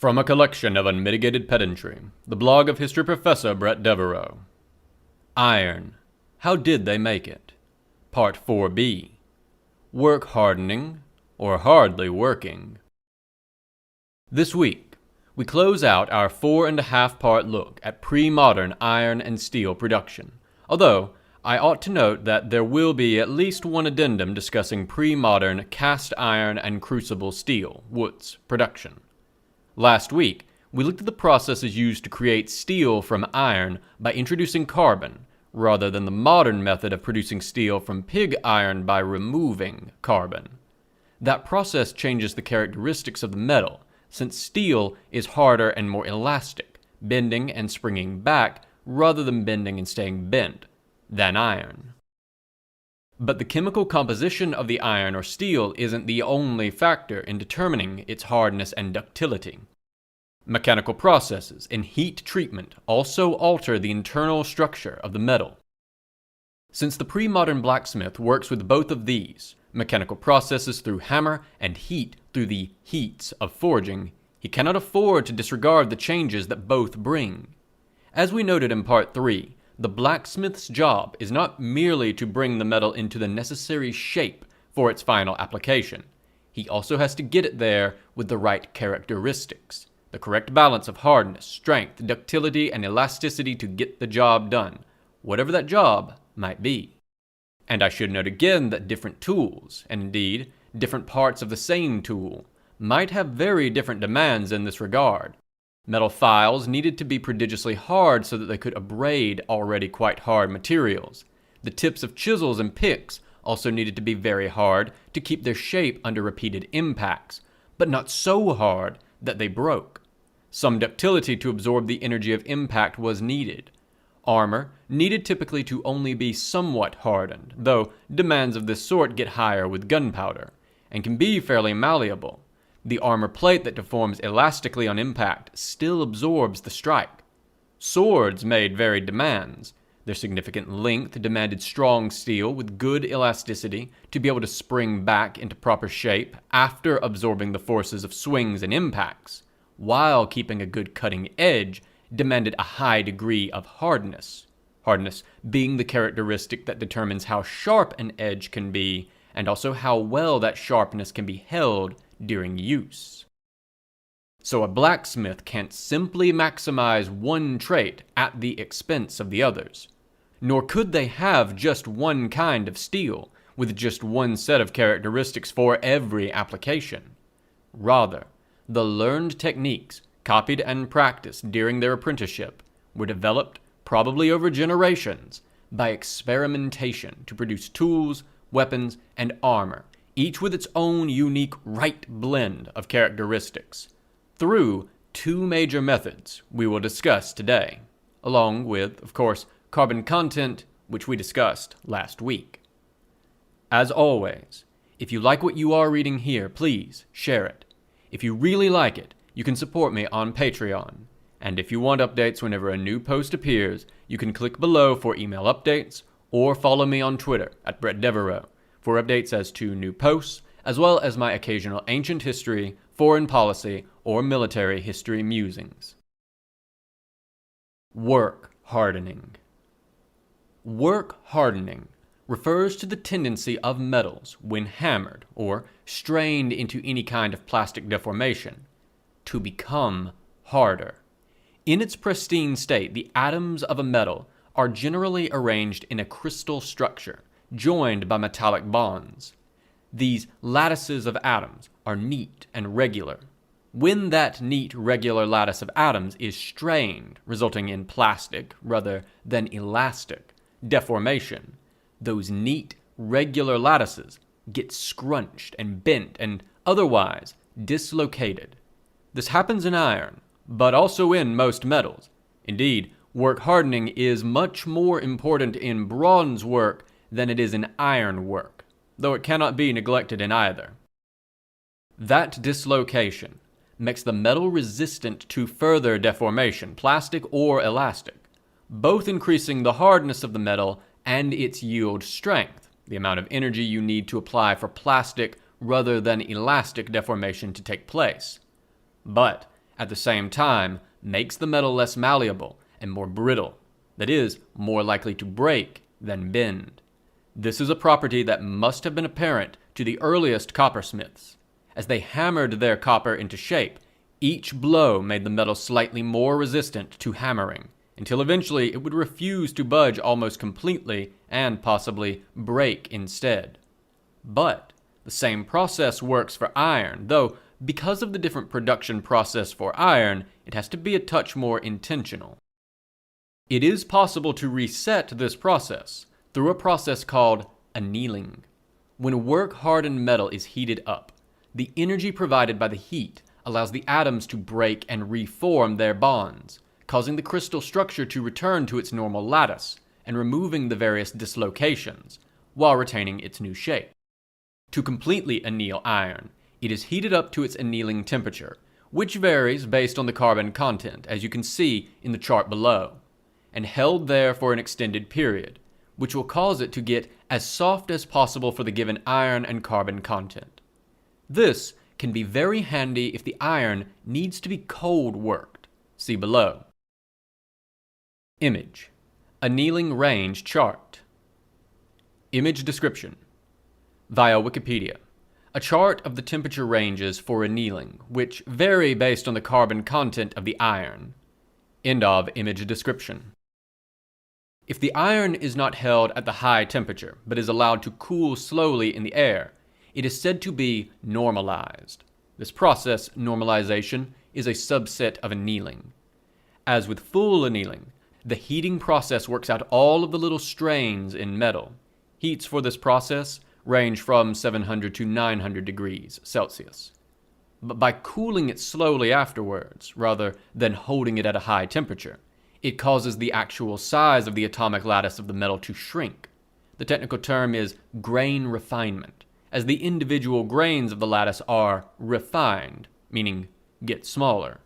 From a collection of Unmitigated Pedantry, the blog of history professor Bret Devereaux. Iron. How did they make it? Part 4b. Work hardening, or hardly working. This week, we close out our 4.5-part look at pre-modern iron and steel production, although I ought to note that there will be at least one addendum discussing pre-modern cast iron and crucible steel, woods, production. Last week, we looked at the processes used to create steel from iron by introducing carbon, rather than the modern method of producing steel from pig iron by removing carbon. That process changes the characteristics of the metal, since steel is harder and more elastic, bending and springing back rather than bending and staying bent, than iron. But the chemical composition of the iron or steel isn't the only factor in determining its hardness and ductility. Mechanical processes and heat treatment also alter the internal structure of the metal. Since the pre-modern blacksmith works with both of these, mechanical processes through hammer and heat through the heats of forging, he cannot afford to disregard the changes that both bring. As we noted in Part 3, the blacksmith's job is not merely to bring the metal into the necessary shape for its final application. He also has to get it there with the right characteristics, the correct balance of hardness, strength, ductility, and elasticity to get the job done, whatever that job might be. And I should note again that different tools, and indeed different parts of the same tool, might have very different demands in this regard. Metal files needed to be prodigiously hard so that they could abrade already quite hard materials. The tips of chisels and picks also needed to be very hard to keep their shape under repeated impacts, but not so hard that they broke. Some ductility to absorb the energy of impact was needed. Armor needed typically to only be somewhat hardened, though demands of this sort get higher with gunpowder, and can be fairly malleable. The armor plate that deforms elastically on impact still absorbs the strike. Swords made varied demands. Their significant length demanded strong steel with good elasticity to be able to spring back into proper shape after absorbing the forces of swings and impacts, while keeping a good cutting edge demanded a high degree of hardness. Hardness being the characteristic that determines how sharp an edge can be, and also how well that sharpness can be held during use. So a blacksmith can't simply maximize one trait at the expense of the others. Nor could they have just one kind of steel, with just one set of characteristics for every application. Rather, the learned techniques, copied and practiced during their apprenticeship, were developed, probably over generations, by experimentation to produce tools, weapons, and armor, each with its own unique right blend of characteristics, through two major methods we will discuss today, along with, of course, carbon content, which we discussed last week. As always, if you like what you are reading here, please share it. If you really like it, you can support me on Patreon. And if you want updates whenever a new post appears, you can click below for email updates, or follow me on Twitter at Bret Devereaux for updates as to new posts, as well as my occasional ancient history, foreign policy, or military history musings. Work hardening. Work hardening refers to the tendency of metals, when hammered or strained into any kind of plastic deformation, to become harder. In its pristine state, the atoms of a metal are generally arranged in a crystal structure, joined by metallic bonds. These lattices of atoms are neat and regular. When that neat, regular lattice of atoms is strained, resulting in plastic rather than elastic deformation, those neat, regular lattices get scrunched and bent and otherwise dislocated. This happens in iron, but also in most metals. Indeed, work hardening is much more important in bronze work than it is in iron work, though it cannot be neglected in either. That dislocation makes the metal resistant to further deformation, plastic or elastic, both increasing the hardness of the metal and its yield strength, the amount of energy you need to apply for plastic rather than elastic deformation to take place. But at the same time, makes the metal less malleable and more brittle, that is, more likely to break than bend. This is a property that must have been apparent to the earliest coppersmiths. As they hammered their copper into shape, each blow made the metal slightly more resistant to hammering, until eventually it would refuse to budge almost completely and possibly break instead. But the same process works for iron, though because of the different production process for iron, it has to be a touch more intentional. It is possible to reset this process through a process called annealing. When work-hardened metal is heated up, the energy provided by the heat allows the atoms to break and reform their bonds, causing the crystal structure to return to its normal lattice and removing the various dislocations, while retaining its new shape. To completely anneal iron, it is heated up to its annealing temperature, which varies based on the carbon content, as you can see in the chart below, and held there for an extended period, which will cause it to get as soft as possible for the given iron and carbon content. This can be very handy if the iron needs to be cold worked. See below. Image. Annealing range chart. Image description. Via Wikipedia. A chart of the temperature ranges for annealing, which vary based on the carbon content of the iron. End of image description. If the iron is not held at the high temperature, but is allowed to cool slowly in the air, it is said to be normalized. This process, normalization, is a subset of annealing. As with full annealing, the heating process works out all of the little strains in metal. Heats for this process range from 700 to 900 degrees Celsius. But by cooling it slowly afterwards, rather than holding it at a high temperature, it causes the actual size of the atomic lattice of the metal to shrink. The technical term is grain refinement, as the individual grains of the lattice are refined, meaning get smaller,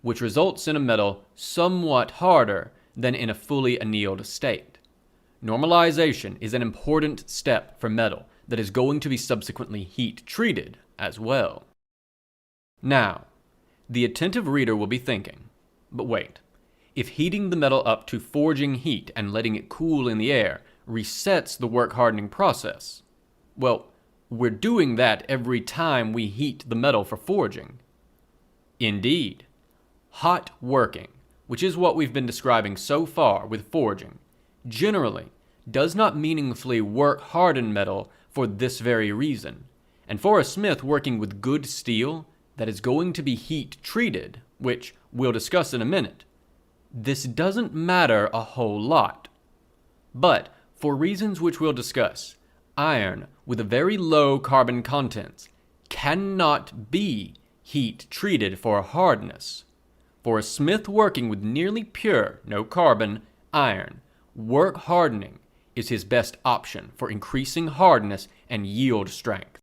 which results in a metal somewhat harder than in a fully annealed state. Normalization is an important step for metal that is going to be subsequently heat treated as well. Now, the attentive reader will be thinking, but wait, if heating the metal up to forging heat and letting it cool in the air resets the work hardening process, well, we're doing that every time we heat the metal for forging. Indeed, hot working, which is what we've been describing so far with forging, generally does not meaningfully work harden metal for this very reason. And for a smith working with good steel that is going to be heat treated, which we'll discuss in a minute, this doesn't matter a whole lot. But for reasons which we'll discuss, iron with a very low carbon contents cannot be heat treated for hardness. For a smith working with nearly pure, no carbon, iron, work hardening is his best option for increasing hardness and yield strength.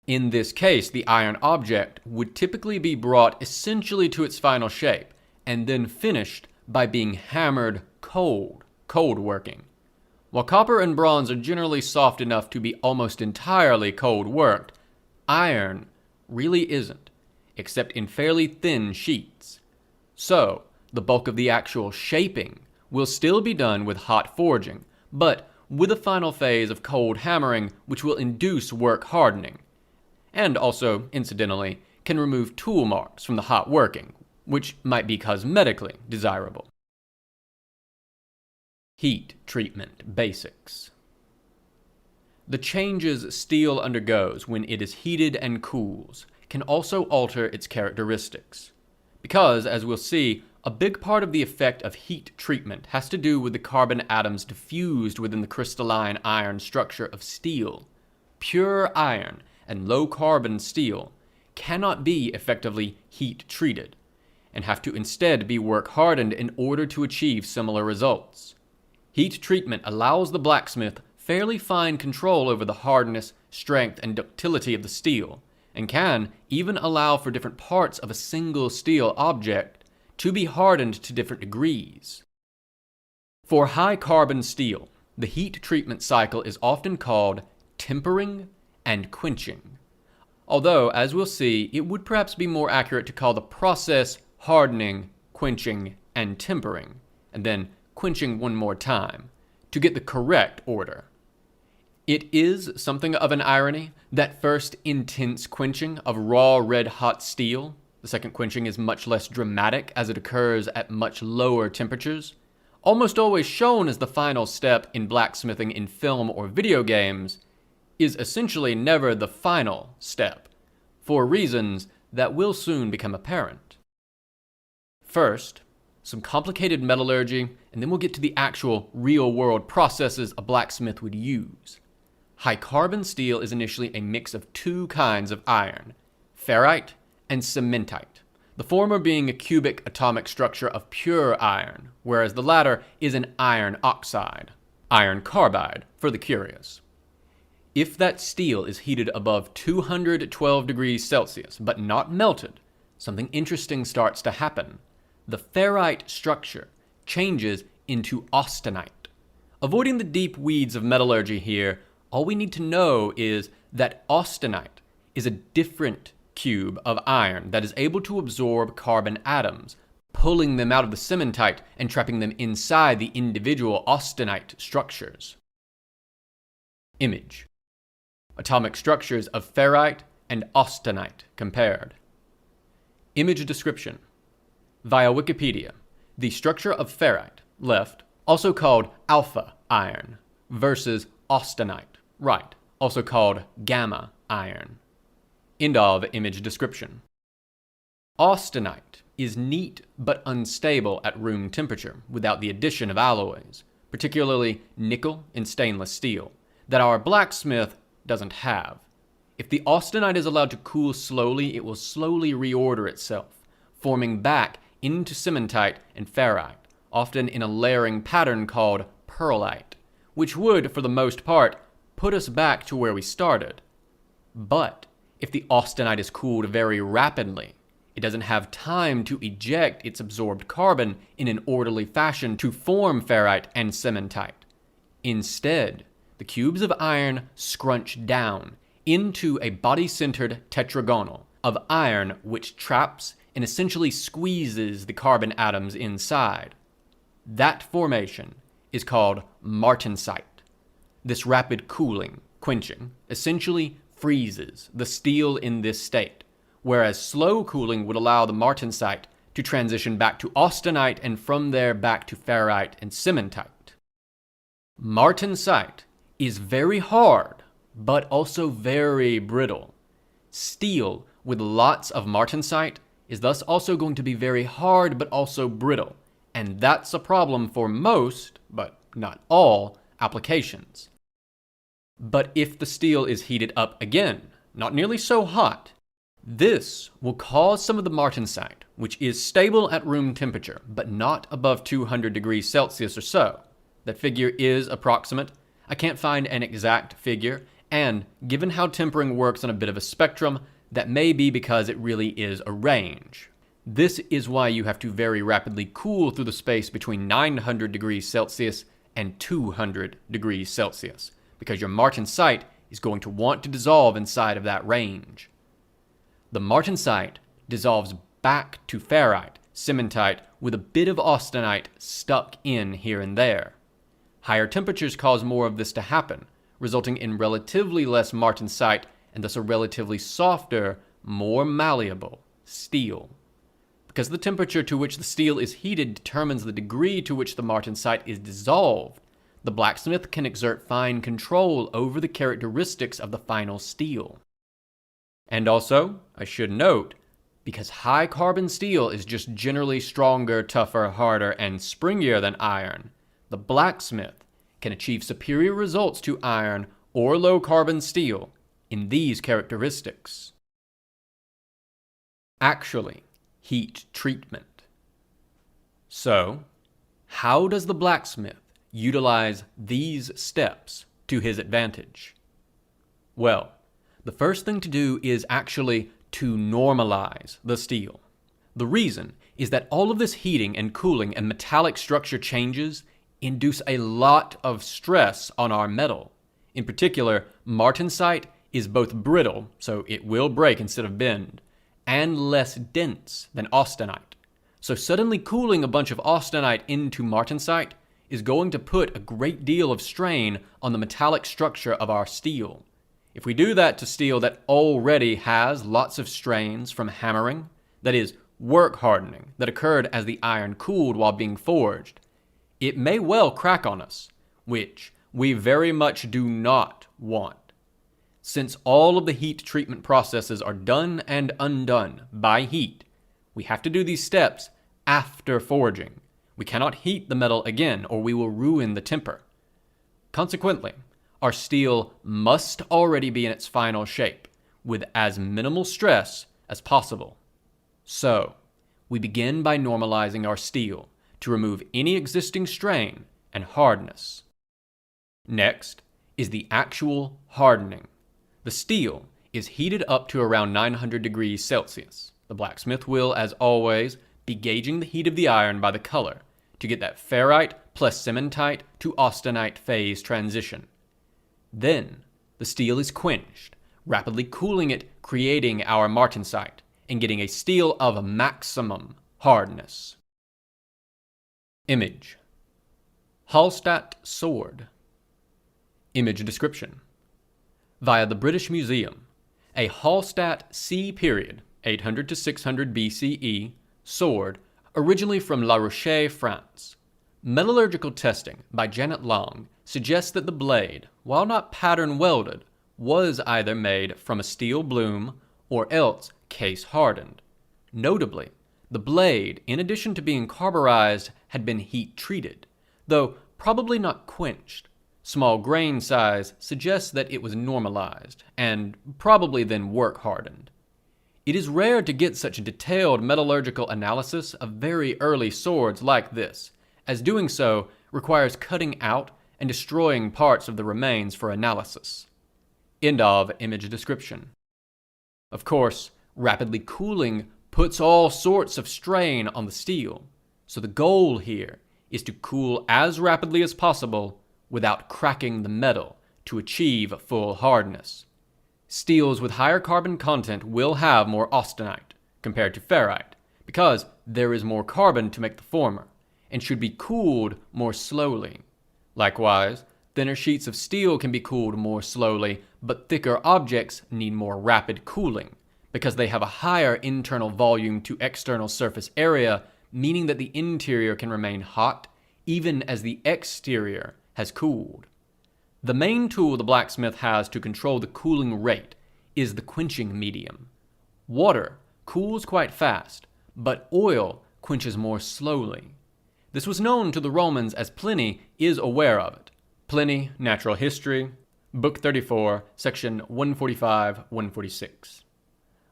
In this case, the iron object would typically be brought essentially to its final shape and then finished by being hammered cold working. While copper and bronze are generally soft enough to be almost entirely cold worked, iron really isn't, except in fairly thin sheets. So, the bulk of the actual shaping will still be done with hot forging, but with a final phase of cold hammering which will induce work hardening, and also, incidentally, can remove tool marks from the hot working, which might be cosmetically desirable. Heat treatment basics. The changes steel undergoes when it is heated and cools can also alter its characteristics, because, as we'll see, a big part of the effect of heat treatment has to do with the carbon atoms diffused within the crystalline iron structure of steel. Pure iron and low-carbon steel cannot be effectively heat treated, and have to instead be work hardened in order to achieve similar results. Heat treatment allows the blacksmith fairly fine control over the hardness, strength, and ductility of the steel, and can even allow for different parts of a single steel object to be hardened to different degrees. For high-carbon steel, the heat treatment cycle is often called tempering and quenching. Although, as we'll see, it would perhaps be more accurate to call the process hardening, quenching, and tempering, and then quenching one more time, to get the correct order. It is something of an irony that first intense quenching of raw red-hot steel, the second quenching is much less dramatic as it occurs at much lower temperatures, almost always shown as the final step in blacksmithing in film or video games, is essentially never the final step, for reasons that will soon become apparent. First, some complicated metallurgy, and then we'll get to the actual real-world processes a blacksmith would use. High-carbon steel is initially a mix of two kinds of iron, ferrite and cementite, the former being a cubic atomic structure of pure iron, whereas the latter is an iron oxide, iron carbide for the curious. If that steel is heated above 212 degrees Celsius, but not melted, something interesting starts to happen. The ferrite structure changes into austenite. Avoiding the deep weeds of metallurgy here, all we need to know is that austenite is a different cube of iron that is able to absorb carbon atoms, pulling them out of the cementite and trapping them inside the individual austenite structures. Image. Atomic structures of ferrite and austenite compared. Image description. Via Wikipedia, the structure of ferrite, left, also called alpha iron, versus austenite, right, also called gamma iron. End of image description. Austenite is neat but unstable at room temperature without the addition of alloys, particularly nickel and stainless steel, that our blacksmith doesn't have. If the austenite is allowed to cool slowly, it will slowly reorder itself, forming back into cementite and ferrite, often in a layering pattern called pearlite, which would, for the most part, put us back to where we started. But if the austenite is cooled very rapidly, it doesn't have time to eject its absorbed carbon in an orderly fashion to form ferrite and cementite. Instead, the cubes of iron scrunch down into a body-centered tetragonal of iron which traps and essentially squeezes the carbon atoms inside. That formation is called martensite. This rapid cooling, quenching, essentially freezes the steel in this state, whereas slow cooling would allow the martensite to transition back to austenite and from there back to ferrite and cementite. Martensite is very hard, but also very brittle. Steel with lots of martensite is thus also going to be very hard but also brittle, and that's a problem for most, but not all, applications. But if the steel is heated up again, not nearly so hot, this will cause some of the martensite, which is stable at room temperature, but not above 200 degrees Celsius or so. That figure is approximate. I can't find an exact figure, and given how tempering works on a bit of a spectrum, that may be because it really is a range. This is why you have to very rapidly cool through the space between 900 degrees Celsius and 200 degrees Celsius, because your martensite is going to want to dissolve inside of that range. The martensite dissolves back to ferrite, cementite, with a bit of austenite stuck in here and there. Higher temperatures cause more of this to happen, resulting in relatively less martensite and thus a relatively softer, more malleable steel. Because the temperature to which the steel is heated determines the degree to which the martensite is dissolved, the blacksmith can exert fine control over the characteristics of the final steel. And also, I should note, because high carbon steel is just generally stronger, tougher, harder, and springier than iron, the blacksmith can achieve superior results to iron or low carbon steel in these characteristics. Actually, heat treatment. So, how does the blacksmith utilize these steps to his advantage? Well, the first thing to do is actually to normalize the steel. The reason is that all of this heating and cooling and metallic structure changes induce a lot of stress on our metal. In particular, martensite is both brittle, so it will break instead of bend, and less dense than austenite. So suddenly cooling a bunch of austenite into martensite is going to put a great deal of strain on the metallic structure of our steel. If we do that to steel that already has lots of strains from hammering, that is, work hardening that occurred as the iron cooled while being forged, it may well crack on us, which we very much do not want. Since all of the heat treatment processes are done and undone by heat, we have to do these steps after forging. We cannot heat the metal again or we will ruin the temper. Consequently, our steel must already be in its final shape, with as minimal stress as possible. So, we begin by normalizing our steel to remove any existing strain and hardness. Next is the actual hardening. The steel is heated up to around 900 degrees Celsius. The blacksmith will, as always, be gauging the heat of the iron by the color to get that ferrite plus cementite to austenite phase transition. Then, the steel is quenched, rapidly cooling it, creating our martensite, and getting a steel of maximum hardness. Image. Hallstatt sword. Image description. Via the British Museum, a Hallstatt C. 800 to 600 BCE sword, originally from La Rochelle, France. Metallurgical testing by Janet Long suggests that the blade, while not pattern welded, was either made from a steel bloom or else case hardened. Notably, the blade, in addition to being carburized, had been heat treated, though probably not quenched. Small grain size suggests that it was normalized, and probably then work hardened. It is rare to get such detailed metallurgical analysis of very early swords like this, as doing so requires cutting out and destroying parts of the remains for analysis. End of image description. Of course, rapidly cooling puts all sorts of strain on the steel, so the goal here is to cool as rapidly as possible without cracking the metal to achieve full hardness. Steels with higher carbon content will have more austenite compared to ferrite because there is more carbon to make the former and should be cooled more slowly. Likewise, thinner sheets of steel can be cooled more slowly, but thicker objects need more rapid cooling because they have a higher internal volume to external surface area, meaning that the interior can remain hot even as the exterior has cooled. The main tool the blacksmith has to control the cooling rate is the quenching medium. Water cools quite fast, but oil quenches more slowly. This was known to the Romans as Pliny is aware of it. Pliny, Natural History, Book 34, Section 145-146.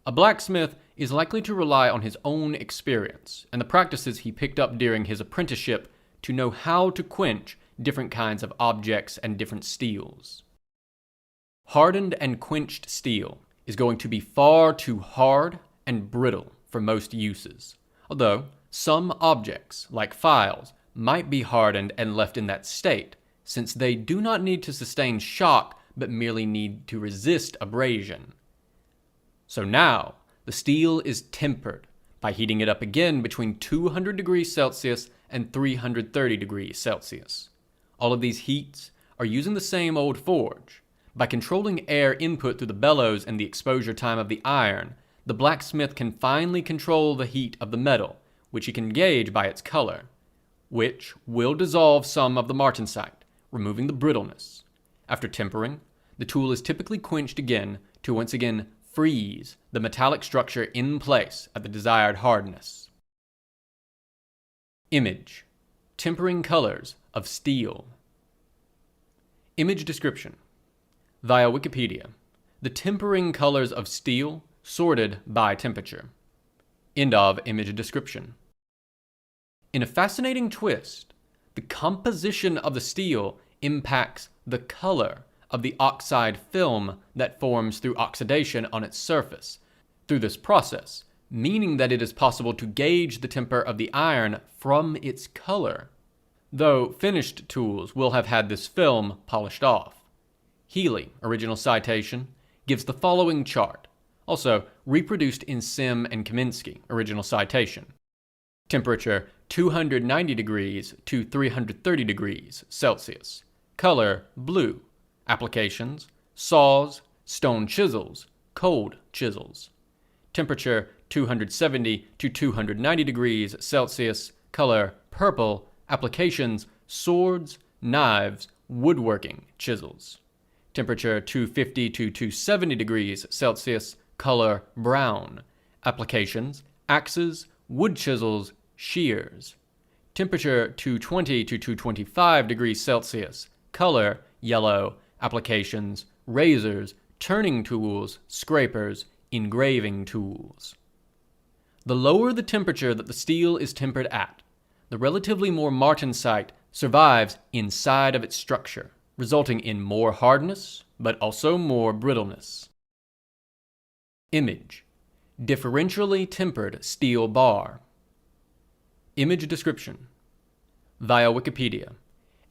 A blacksmith is likely to rely on his own experience and the practices he picked up during his apprenticeship to know how to quench different kinds of objects and different steels. Hardened and quenched steel is going to be far too hard and brittle for most uses, although some objects, like files, might be hardened and left in that state, since they do not need to sustain shock but merely need to resist abrasion. So now, the steel is tempered by heating it up again between 200 degrees Celsius and 330 degrees Celsius. All of these heats are using the same old forge. By controlling air input through the bellows and the exposure time of the iron, the blacksmith can finally control the heat of the metal, which he can gauge by its color, which will dissolve some of the martensite, removing the brittleness. After tempering, the tool is typically quenched again to once again freeze the metallic structure in place at the desired hardness. Image. Tempering colors of steel. Image description. Via Wikipedia, the tempering colors of steel sorted by temperature. End of image description. In a fascinating twist, the composition of the steel impacts the color of the oxide film that forms through oxidation on its surface through this process, meaning that it is possible to gauge the temper of the iron from its color, though finished tools will have had this film polished off. Healy, original citation, gives the following chart, also reproduced in Sim and Kaminsky, original citation. Temperature 290 degrees to 330 degrees Celsius. Color blue. Applications saws, stone chisels, cold chisels. Temperature 270 to 290 degrees Celsius. Color purple. Applications swords, knives, woodworking chisels. Temperature 250 to 270 degrees Celsius. Color brown. Applications axes, wood chisels, shears. Temperature 220 to 225 degrees Celsius. Color yellow. Applications razors, turning tools, scrapers, engraving tools. The lower the temperature that the steel is tempered at, the relatively more martensite survives inside of its structure, resulting in more hardness, but also more brittleness. Image: differentially tempered steel bar. Image description: via Wikipedia,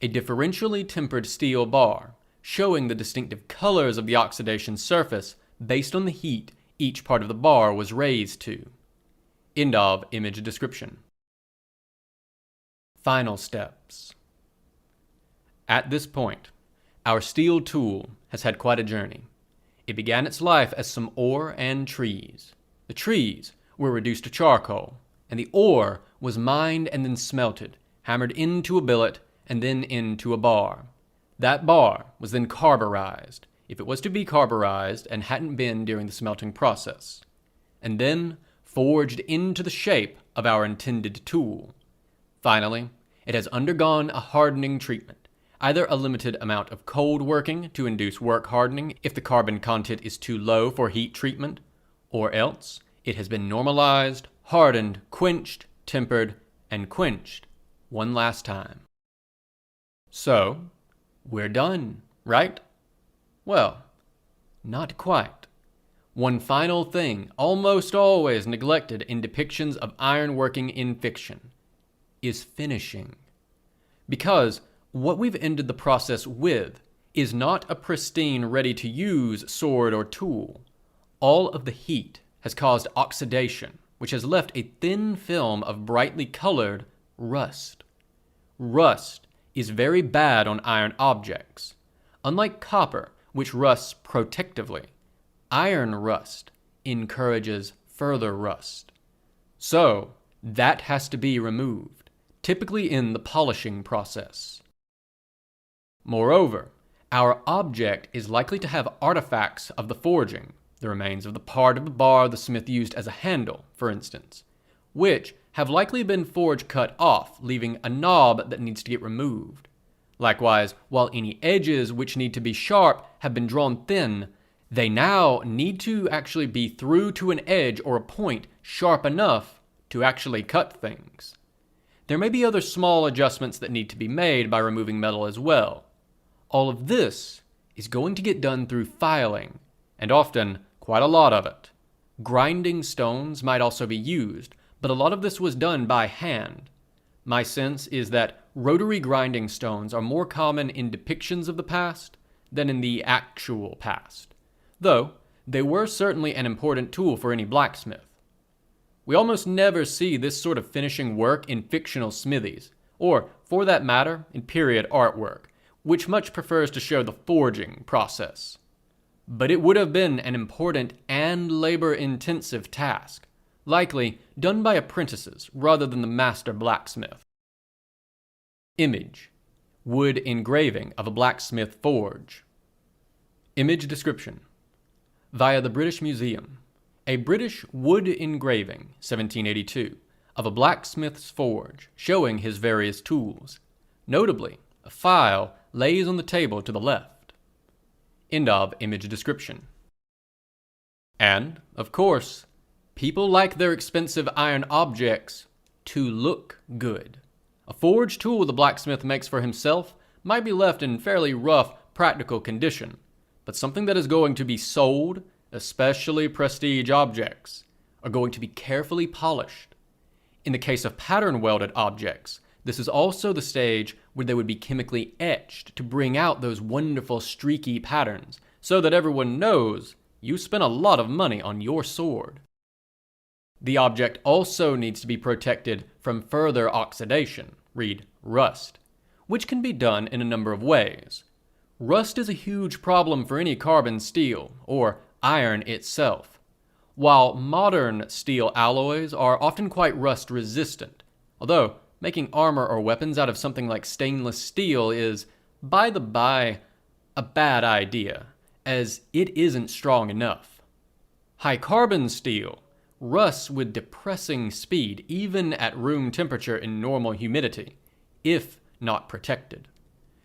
a differentially tempered steel bar showing the distinctive colors of the oxidation surface based on the heat each part of the bar was raised to. End of image description. Final steps. At this point, our steel tool has had quite a journey. It began its life as some ore and trees. The trees were reduced to charcoal, and the ore was mined and then smelted, hammered into a billet, and then into a bar. That bar was then carburized, if it was to be carburized and hadn't been during the smelting process, and then forged into the shape of our intended tool. Finally, it has undergone a hardening treatment, either a limited amount of cold working to induce work hardening if the carbon content is too low for heat treatment, or else it has been normalized, hardened, quenched, tempered, and quenched one last time. So, we're done, right? Well, not quite. One final thing, almost always neglected in depictions of ironworking in fiction, is finishing. Because what we've ended the process with is not a pristine, ready-to-use sword or tool. All of the heat has caused oxidation, which has left a thin film of brightly colored rust. Rust is very bad on iron objects. Unlike copper, which rusts protectively, iron rust encourages further rust. So, that has to be removed, typically in the polishing process. Moreover, our object is likely to have artifacts of the forging, the remains of the part of the bar the smith used as a handle, for instance, which have likely been forge cut off, leaving a knob that needs to get removed. Likewise, while any edges which need to be sharp have been drawn thin, they now need to actually be through to an edge or a point sharp enough to actually cut things. There may be other small adjustments that need to be made by removing metal as well. All of this is going to get done through filing, and often quite a lot of it. Grinding stones might also be used, but a lot of this was done by hand. My sense is that rotary grinding stones are more common in depictions of the past than in the actual past, though they were certainly an important tool for any blacksmith. We almost never see this sort of finishing work in fictional smithies, or, for that matter, in period artwork, which much prefers to show the forging process. But it would have been an important and labor-intensive task, likely done by apprentices rather than the master blacksmith. Image: wood engraving of a blacksmith forge. Image description: via the British Museum, a British wood engraving, 1782, of a blacksmith's forge showing his various tools. Notably, a file lays on the table to the left. End of image description. And, of course, people like their expensive iron objects to look good. A forged tool the blacksmith makes for himself might be left in fairly rough, practical condition, but something that is going to be sold, especially prestige objects, are going to be carefully polished. In the case of pattern-welded objects, this is also the stage where they would be chemically etched to bring out those wonderful streaky patterns, so that everyone knows you spent a lot of money on your sword. The object also needs to be protected from further oxidation, read rust, which can be done in a number of ways. Rust is a huge problem for any carbon steel, or iron itself. While modern steel alloys are often quite rust resistant, although making armor or weapons out of something like stainless steel is, by the by, a bad idea, as it isn't strong enough. High carbon steel rusts with depressing speed even at room temperature in normal humidity, if not protected.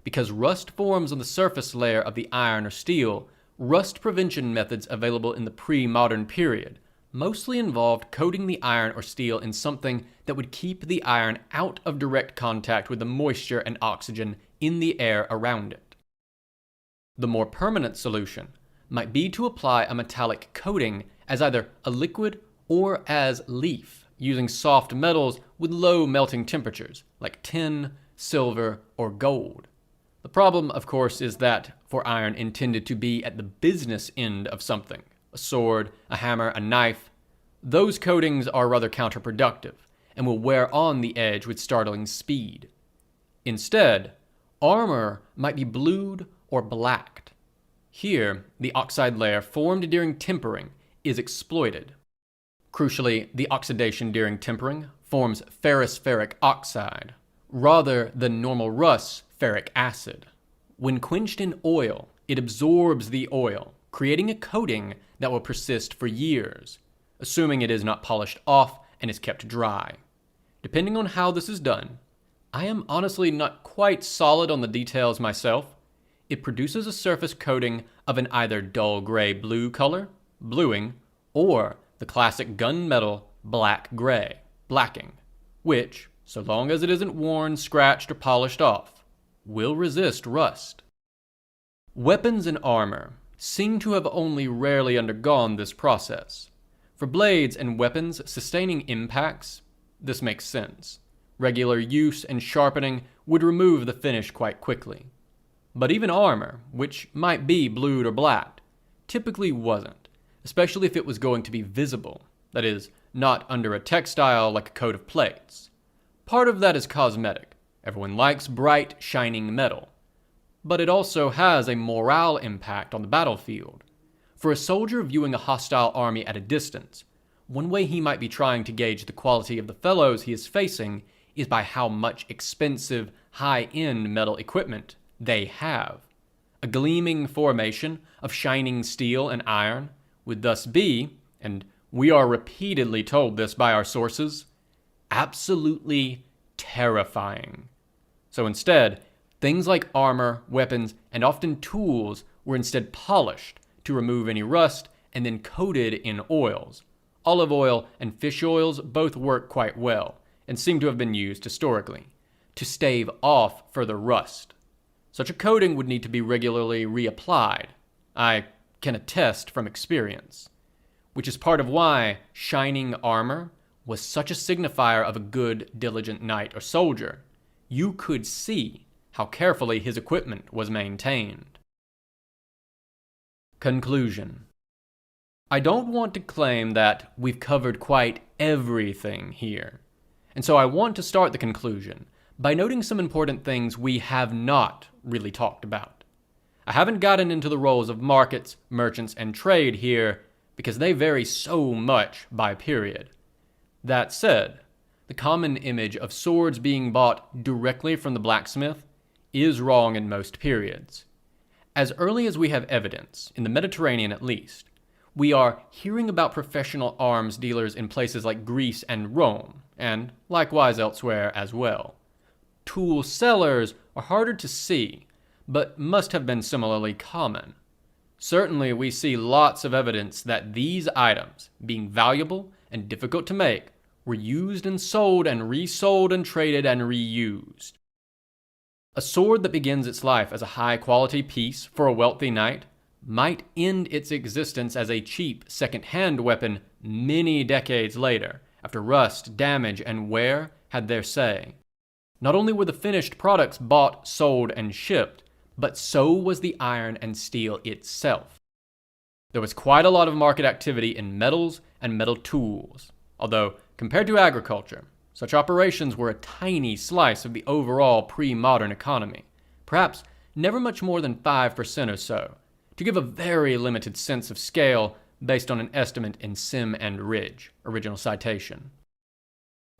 Because rust forms on the surface layer of the iron or steel, rust prevention methods available in the pre-modern period mostly involved coating the iron or steel in something that would keep the iron out of direct contact with the moisture and oxygen in the air around it. The more permanent solution might be to apply a metallic coating as either a liquid or as leaf, using soft metals with low melting temperatures like tin, silver, or gold. The problem, of course, is that for iron intended to be at the business end of something, a sword, a hammer, a knife, those coatings are rather counterproductive and will wear on the edge with startling speed. Instead, armor might be blued or blacked. Here, the oxide layer formed during tempering is exploited. Crucially, the oxidation during tempering forms ferrous-ferric oxide, rather than normal rust ferric acid. When quenched in oil, it absorbs the oil, creating a coating that will persist for years, assuming it is not polished off and is kept dry. Depending on how this is done, I am honestly not quite solid on the details myself. It produces a surface coating of an either dull gray-blue color, bluing, or the classic gunmetal black-gray, blacking, which, so long as it isn't worn, scratched, or polished off, will resist rust. Weapons and armor seem to have only rarely undergone this process. For blades and weapons sustaining impacts, this makes sense. Regular use and sharpening would remove the finish quite quickly. But even armor, which might be blued or blacked, typically wasn't, especially if it was going to be visible, that is, not under a textile like a coat of plates. Part of that is cosmetic. Everyone likes bright, shining metal. But it also has a morale impact on the battlefield. For a soldier viewing a hostile army at a distance, one way he might be trying to gauge the quality of the fellows he is facing is by how much expensive, high-end metal equipment they have. A gleaming formation of shining steel and iron would thus be, and we are repeatedly told this by our sources, absolutely terrifying. So instead, things like armor, weapons, and often tools were instead polished to remove any rust and then coated in oils. Olive oil and fish oils both work quite well and seem to have been used historically to stave off further rust. Such a coating would need to be regularly reapplied. I can attest from experience, which is part of why shining armor was such a signifier of a good, diligent knight or soldier. You could see how carefully his equipment was maintained. Conclusion. I don't want to claim that we've covered quite everything here, and so I want to start the conclusion by noting some important things we have not really talked about. I haven't gotten into the roles of markets, merchants, and trade here because they vary so much by period. That said, the common image of swords being bought directly from the blacksmith is wrong in most periods. As early as we have evidence, in the Mediterranean at least, we are hearing about professional arms dealers in places like Greece and Rome, and likewise elsewhere as well. Tool sellers are harder to see, but must have been similarly common. Certainly we see lots of evidence that these items, being valuable and difficult to make, were used and sold and resold and traded and reused. A sword that begins its life as a high-quality piece for a wealthy knight might end its existence as a cheap second-hand weapon many decades later, after rust, damage, and wear had their say. Not only were the finished products bought, sold, and shipped, but so was the iron and steel itself. There was quite a lot of market activity in metals and metal tools, although compared to agriculture, such operations were a tiny slice of the overall pre-modern economy, perhaps never much more than 5% or so, to give a very limited sense of scale based on an estimate in Sim and Ridge, original citation.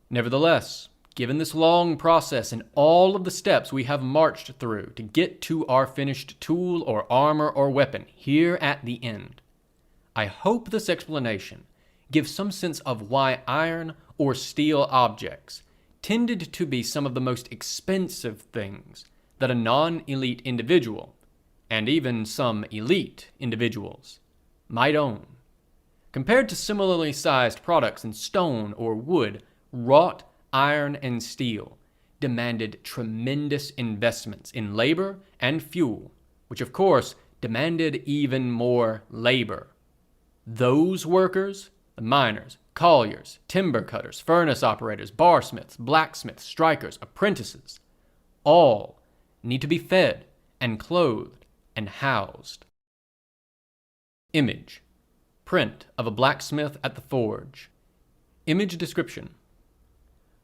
Nevertheless, given this long process and all of the steps we have marched through to get to our finished tool or armor or weapon here at the end, I hope this explanation gives some sense of why iron or steel objects tended to be some of the most expensive things that a non-elite individual, and even some elite individuals, might own. Compared to similarly sized products in stone or wood, wrought iron and steel demanded tremendous investments in labor and fuel, which of course demanded even more labor. Those workers, the miners, colliers, timber cutters, furnace operators, barsmiths, blacksmiths, strikers, apprentices, all need to be fed and clothed and housed. Image. Print of a blacksmith at the forge. Image description.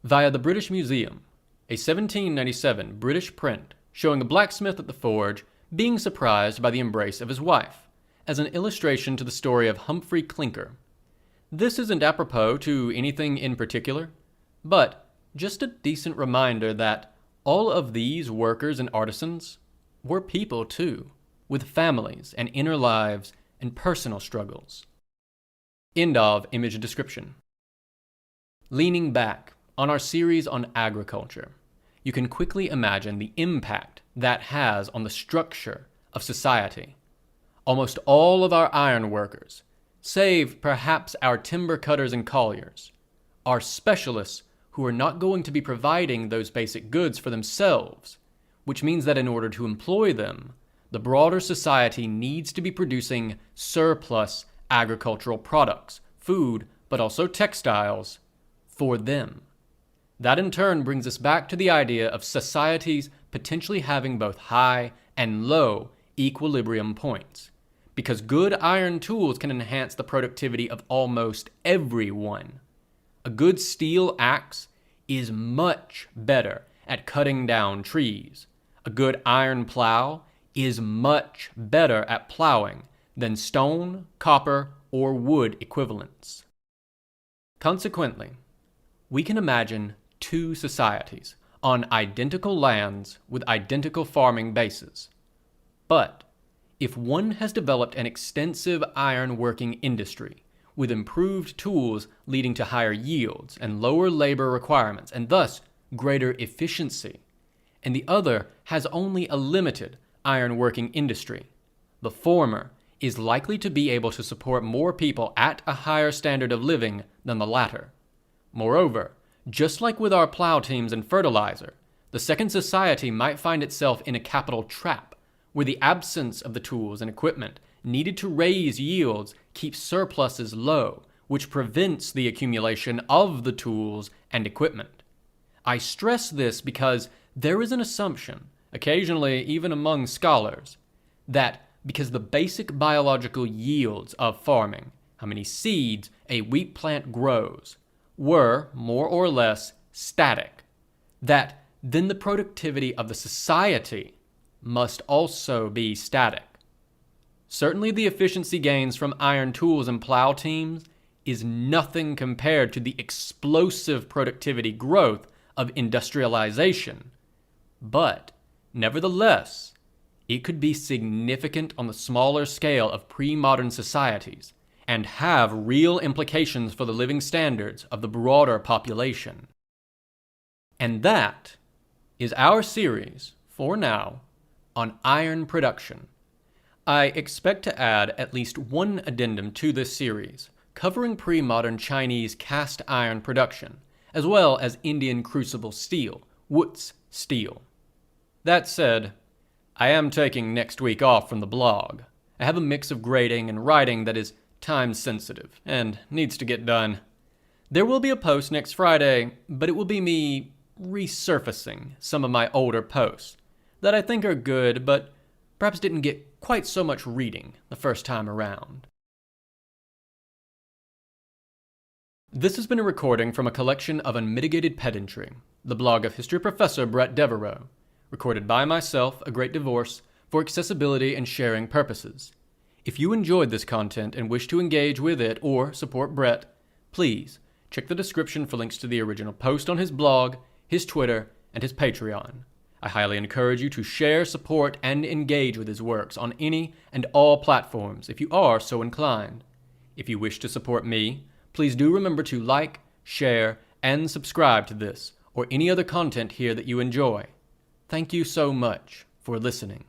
Via the British Museum, a 1797 British print showing a blacksmith at the forge being surprised by the embrace of his wife, as an illustration to the story of Humphrey Clinker. This isn't apropos to anything in particular, but just a decent reminder that all of these workers and artisans were people too, with families and inner lives and personal struggles. End of image description. Leaning back on our series on agriculture, you can quickly imagine the impact that has on the structure of society. Almost all of our iron workers, save perhaps our timber cutters and colliers, are specialists who are not going to be providing those basic goods for themselves, which means that in order to employ them, the broader society needs to be producing surplus agricultural products, food, but also textiles, for them. That in turn brings us back to the idea of societies potentially having both high and low equilibrium points, because good iron tools can enhance the productivity of almost everyone. A good steel axe is much better at cutting down trees. A good iron plow is much better at plowing than stone, copper, or wood equivalents. Consequently, we can imagine two societies on identical lands with identical farming bases. But if one has developed an extensive iron working industry with improved tools leading to higher yields and lower labor requirements and thus greater efficiency, and the other has only a limited iron working industry, the former is likely to be able to support more people at a higher standard of living than the latter. Moreover, just like with our plow teams and fertilizer, the second society might find itself in a capital trap, where the absence of the tools and equipment needed to raise yields keeps surpluses low, which prevents the accumulation of the tools and equipment. I stress this because there is an assumption, occasionally even among scholars, that because the basic biological yields of farming, how many seeds a wheat plant grows, were more or less static, that then the productivity of the society must also be static. Certainly the efficiency gains from iron tools and plow teams is nothing compared to the explosive productivity growth of industrialization, but nevertheless, it could be significant on the smaller scale of pre-modern societies and have real implications for the living standards of the broader population. And that is our series, for now, on iron production. I expect to add at least one addendum to this series, covering pre-modern Chinese cast iron production, as well as Indian crucible steel, Wootz steel. That said, I am taking next week off from the blog. I have a mix of grading and writing that is time-sensitive and needs to get done. There will be a post next Friday, but it will be me resurfacing some of my older posts that I think are good, but perhaps didn't get quite so much reading the first time around. This has been a recording from a collection of Unmitigated Pedantry, the blog of history professor Bret Devereaux, recorded by myself, A Great Divorce, for accessibility and sharing purposes. If you enjoyed this content and wish to engage with it or support Bret, please check the description for links to the original post on his blog, his Twitter, and his Patreon. I highly encourage you to share, support, and engage with his works on any and all platforms if you are so inclined. If you wish to support me, please do remember to like, share, and subscribe to this or any other content here that you enjoy. Thank you so much for listening.